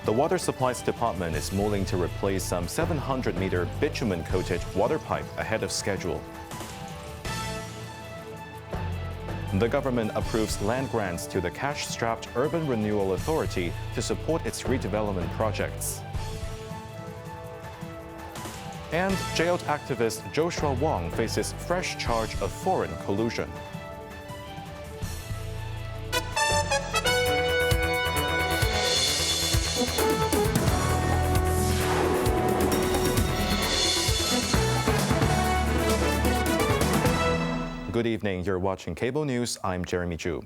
The Water Supplies Department is mulling to replace some 700-meter bitumen-coated water pipe ahead of schedule. The government approves land grants to the cash-strapped Urban Renewal Authority to support its redevelopment projects. And jailed activist Joshua Wong faces fresh charge of foreign collusion. Good evening, you're watching Cable News. I'm Jeremy Zhu.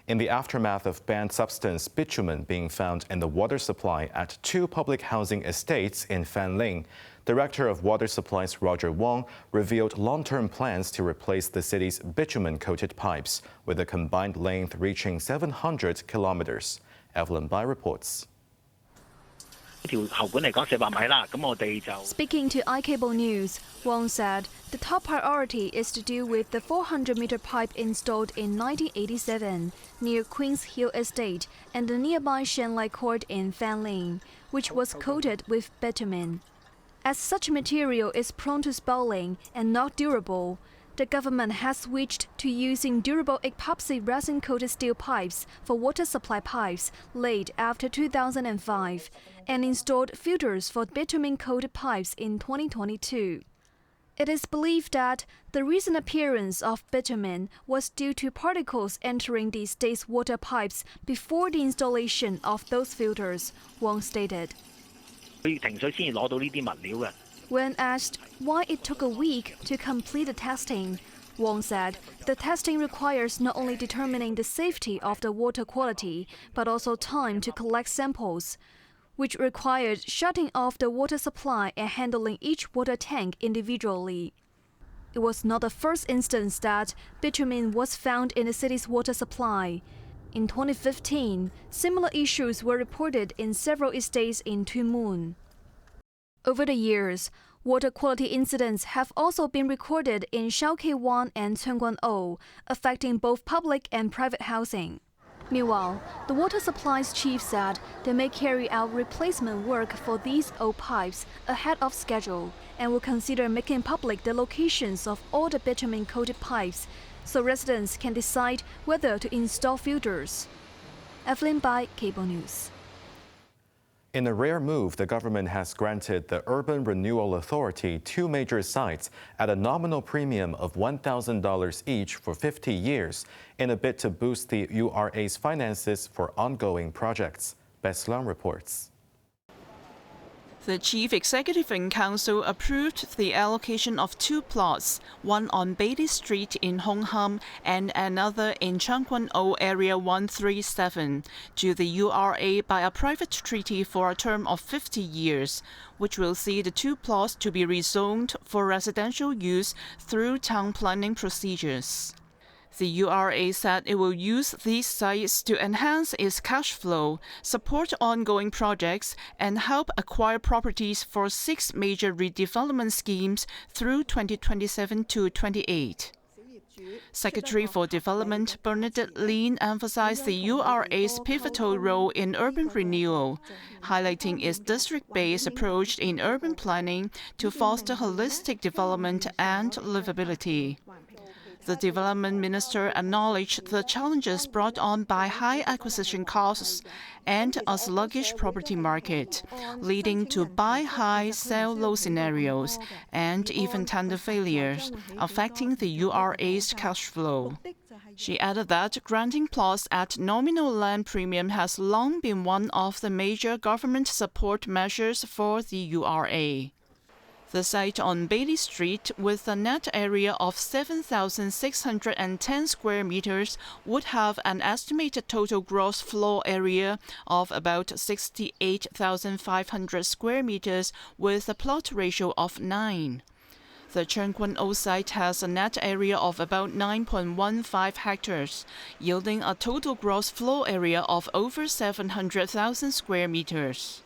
In the aftermath of banned substance bitumen being found in the water supply at two public housing estates in Fanling, Director of Water Supplies Roger Wong revealed long-term plans to replace the city's bitumen-coated pipes with a combined length reaching 700 kilometers. Evelyn Bai reports. Speaking to iCable News, Wong said the top priority is to deal with the 400-meter pipe installed in 1987 near Queen's Hill Estate and the nearby Shenlai Court in Fanling, which was coated with bitumen. As such material is prone to spalling and not durable, the government has switched to using durable epoxy resin-coated steel pipes for water supply pipes laid after 2005 and installed filters for bitumen-coated pipes in 2022. It is believed that the recent appearance of bitumen was due to particles entering the estate's water pipes before the installation of those filters, Wong stated. When asked why it took a week to complete the testing, Wong said the testing requires not only determining the safety of the water quality, but also time to collect samples, which required shutting off the water supply and handling each water tank individually. It was not the first instance that bitumen was found in the city's water supply. In 2015, similar issues were reported in several estates in Tuen Mun. Over the years, water quality incidents have also been recorded in Shao Kei Wan and Tseung Kwan O, affecting both public and private housing. Meanwhile, the water supplies chief said they may carry out replacement work for these old pipes ahead of schedule and will consider making public the locations of all the bitumen-coated pipes so residents can decide whether to install filters. Evelyn Bai, Cable News. In a rare move, the government has granted the Urban Renewal Authority two major sites at a nominal premium of $1,000 each for 50 years in a bid to boost the URA's finances for ongoing projects. Bess Leung reports. The Chief Executive and Council approved the allocation of two plots, one on Bailey Street in Hong Kong and another in Tseung Kwan O Area 137, to the URA by a private treaty for a term of 50 years, which will see the two plots to be rezoned for residential use through town planning procedures. The URA said it will use these sites to enhance its cash flow, support ongoing projects, and help acquire properties for 6 major redevelopment schemes through 2027 to 28. Secretary for Development Bernadette Lin emphasized the URA's pivotal role in urban renewal, highlighting its district-based approach in urban planning to foster holistic development and livability. The Development Minister acknowledged the challenges brought on by high acquisition costs and a sluggish property market, leading to buy high, sell low scenarios and even tender failures, affecting the URA's cash flow. She added that granting plots at nominal land premium has long been one of the major government support measures for the URA. The site on Bailey Street, with a net area of 7,610 square meters, would have an estimated total gross floor area of about 68,500 square meters with a plot ratio of 9. The Tseung Kwan O site has a net area of about 9.15 hectares, yielding a total gross floor area of over 700,000 square meters.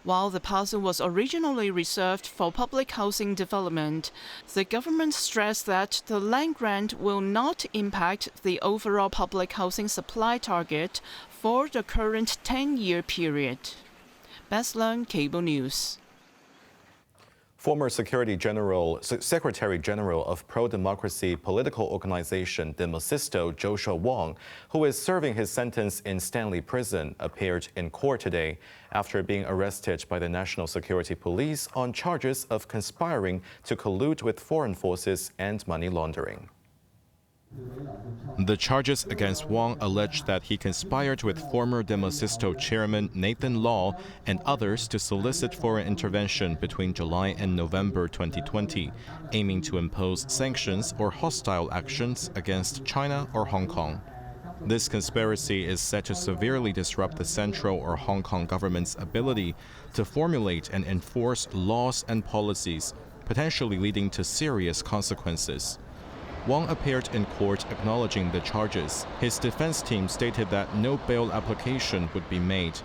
While the parcel was originally reserved for public housing development, the government stressed that the land grant will not impact the overall public housing supply target for the current 10-year period. Beslan, Cable News. Former Secretary General of pro-democracy political organization Demosisto, Joshua Wong, who is serving his sentence in Stanley Prison, appeared in court today after being arrested by the National Security Police on charges of conspiring to collude with foreign forces and money laundering. The charges against Wong allege that he conspired with former Demosisto chairman Nathan Law and others to solicit foreign intervention between July and November 2020, aiming to impose sanctions or hostile actions against China or Hong Kong. This conspiracy is set to severely disrupt the central or Hong Kong government's ability to formulate and enforce laws and policies, potentially leading to serious consequences. Wong appeared in court acknowledging the charges. His defense team stated that no bail application would be made.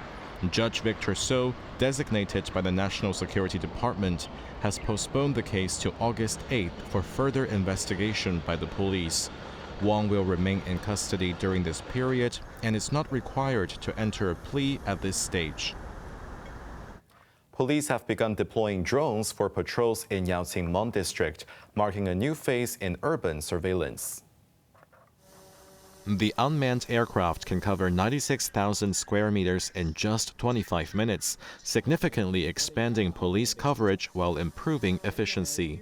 Judge Victor So, designated by the National Security Department, has postponed the case to August 8th for further investigation by the police. Wong will remain in custody during this period and is not required to enter a plea at this stage. Police have begun deploying drones for patrols in Yaoqing Mon District, marking a new phase in urban surveillance. The unmanned aircraft can cover 96,000 square meters in just 25 minutes, significantly expanding police coverage while improving efficiency.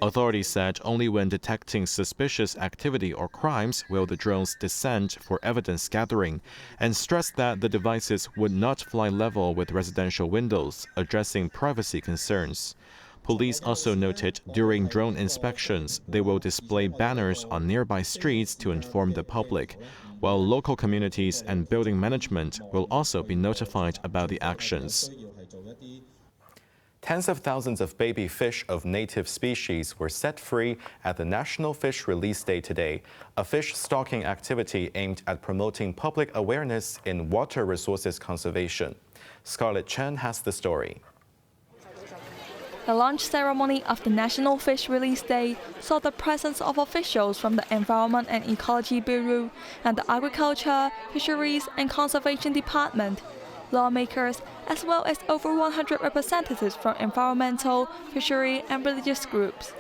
Authorities said only when detecting suspicious activity or crimes will the drones descend for evidence gathering, and stressed that the devices would not fly level with residential windows, addressing privacy concerns. Police also noted during drone inspections they will display banners on nearby streets to inform the public, while local communities and building management will also be notified about the actions. Tens of thousands of baby fish of native species were set free at the National Fish Release Day today, a fish stocking activity aimed at promoting public awareness in water resources conservation. Scarlett Chen has the story. The launch ceremony of the National Fish Release Day saw the presence of officials from the Environment and Ecology Bureau and the Agriculture, Fisheries and Conservation Department, lawmakers, as well as over 100 representatives from environmental, fishery and religious groups.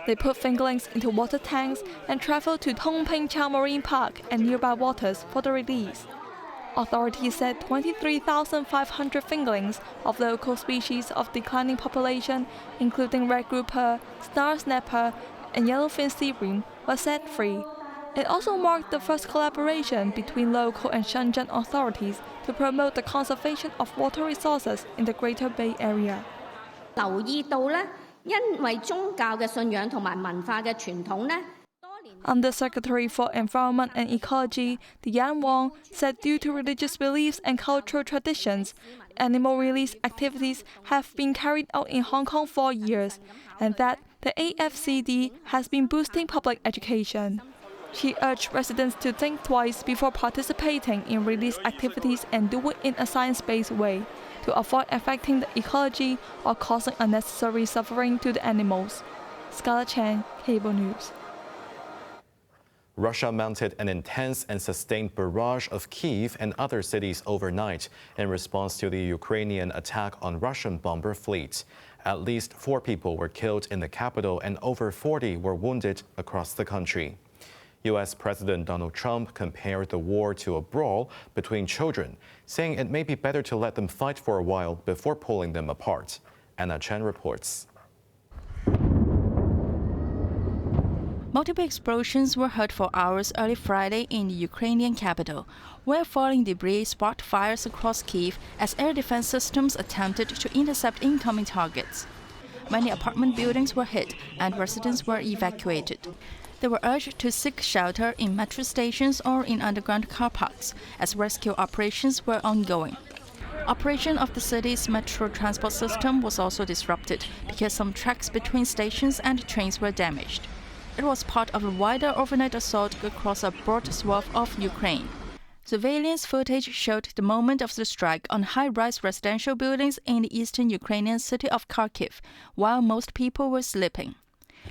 They put fingerlings into water tanks and traveled to Tongping Chao Marine Park and nearby waters for the release. Authorities said 23,500 fingerlings of local species of declining population, including red grouper, star snapper, and yellowfin sea bream, were set free. It also marked the first collaboration between local and Shenzhen authorities to promote the conservation of water resources in the Greater Bay Area. 留意到咧，因為宗教嘅信仰同埋文化嘅傳統咧。 Undersecretary for Environment and Ecology, Dian Wong, said due to religious beliefs and cultural traditions, animal release activities have been carried out in Hong Kong for years, and that the AFCD has been boosting public education. She urged residents to think twice before participating in release activities and do it in a science-based way, to avoid affecting the ecology or causing unnecessary suffering to the animals. Scarlett Chen, Cable News. Russia mounted an intense and sustained barrage of Kyiv and other cities overnight in response to the Ukrainian attack on Russian bomber fleet. At least 4 people were killed in the capital and over 40 were wounded across the country. U.S. President Donald Trump compared the war to a brawl between children, saying it may be better to let them fight for a while before pulling them apart. Anna Chen reports. Multiple explosions were heard for hours early Friday in the Ukrainian capital, where falling debris sparked fires across Kyiv as air defense systems attempted to intercept incoming targets. Many apartment buildings were hit and residents were evacuated. They were urged to seek shelter in metro stations or in underground car parks, as rescue operations were ongoing. Operation of the city's metro transport system was also disrupted because some tracks between stations and trains were damaged. It was part of a wider overnight assault across a broad swath of Ukraine. Surveillance footage showed the moment of the strike on high-rise residential buildings in the eastern Ukrainian city of Kharkiv, while most people were sleeping.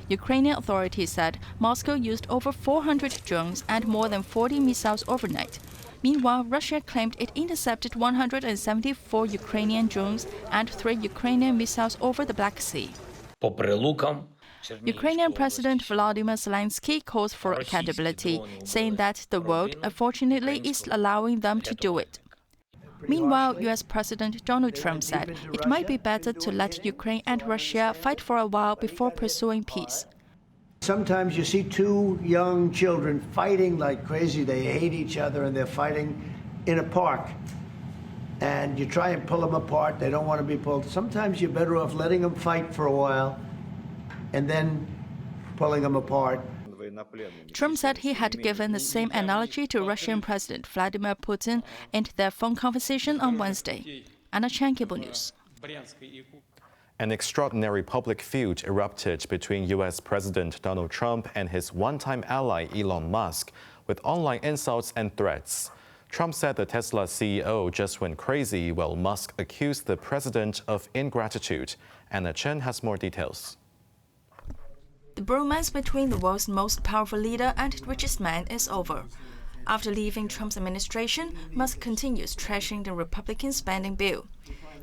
Ukrainian authorities said Moscow used over 400 drones and more than 40 missiles overnight. Meanwhile, Russia claimed it intercepted 174 Ukrainian drones and 3 Ukrainian missiles over the Black Sea. Ukrainian President Volodymyr Zelensky calls for accountability, saying that the world, unfortunately, is allowing them to do it. Meanwhile, U.S. President Donald Trump said it might be better to let Ukraine and Russia fight for a while before pursuing peace. Sometimes you see two young children fighting like crazy. They hate each other and they're fighting in a park. And you try and pull them apart. They don't want to be pulled. Sometimes you're better off letting them fight for a while and then pulling them apart. Trump said he had given the same analogy to Russian President Vladimir Putin in their phone conversation on Wednesday. Anna Chan, Cable News. An extraordinary public feud erupted between U.S. President Donald Trump and his one-time ally Elon Musk, with online insults and threats. Trump said the Tesla CEO just went crazy, while Musk accused the president of ingratitude. Anna Chen has more details. The bromance between the world's most powerful leader and richest man is over. After leaving Trump's administration, Musk continues trashing the Republican spending bill.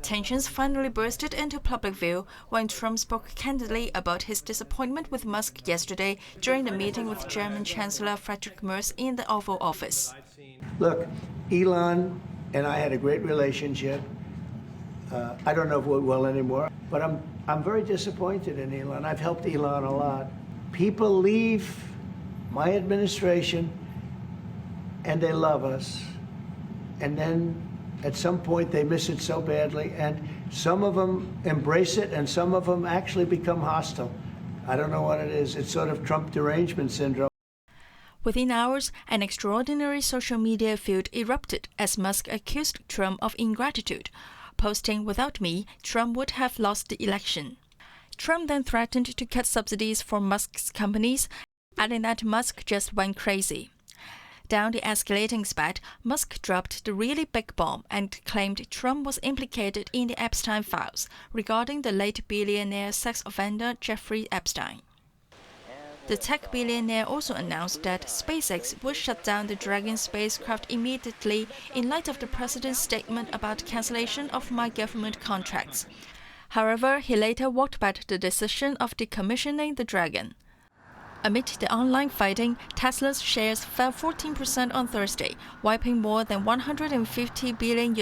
Tensions finally bursted into public view when Trump spoke candidly about his disappointment with Musk yesterday during the meeting with German Chancellor Friedrich Merz in the Oval Office. Look, Elon and I had a great relationship. I don't know if we're well anymore, but I'm very disappointed in Elon. I've helped Elon a lot. People leave my administration and they love us. And then at some point they miss it so badly, and some of them embrace it and some of them actually become hostile. I don't know what it is. It's sort of Trump derangement syndrome. Within hours, an extraordinary social media feud erupted as Musk accused Trump of ingratitude, posting, "Without me, Trump would have lost the election." Trump then threatened to cut subsidies for Musk's companies, adding that Musk just went crazy. Down the escalating spat, Musk dropped the really big bomb and claimed Trump was implicated in the Epstein files regarding the late billionaire sex offender Jeffrey Epstein. The tech billionaire also announced that SpaceX would shut down the Dragon spacecraft immediately in light of the president's statement about cancellation of my government contracts. However, he later walked back the decision of decommissioning the Dragon. Amid the online fighting, Tesla's shares fell 14% on Thursday, wiping more than $150 billion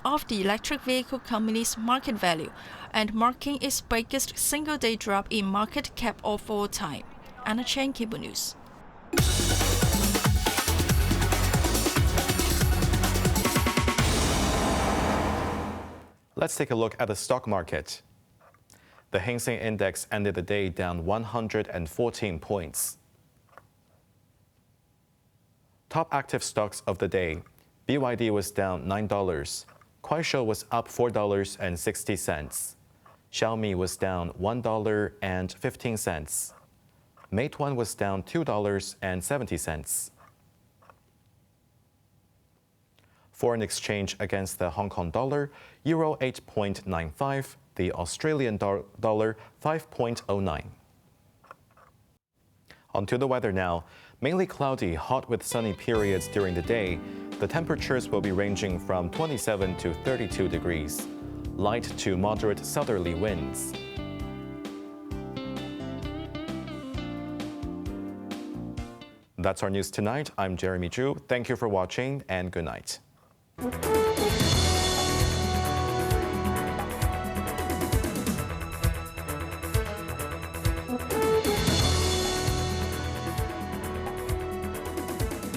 off the electric vehicle company's market value and marking its biggest single-day drop in market cap of all time. Anna Chen, Cable News. Let's take a look at the stock market. The Hang Seng Index ended the day down 114 points. Top active stocks of the day. BYD was down $9. Kuaishou was up $4.60. Xiaomi was down $1.15. Meituan was down $2.70. Foreign exchange against the Hong Kong dollar, Euro 8.95, the Australian dollar 5.09. On to the weather now. Mainly cloudy, hot with sunny periods during the day. The temperatures will be ranging from 27 to 32 degrees. Light to moderate southerly winds. That's our news tonight. I'm Jeremy Zhu. Thank you for watching and good night.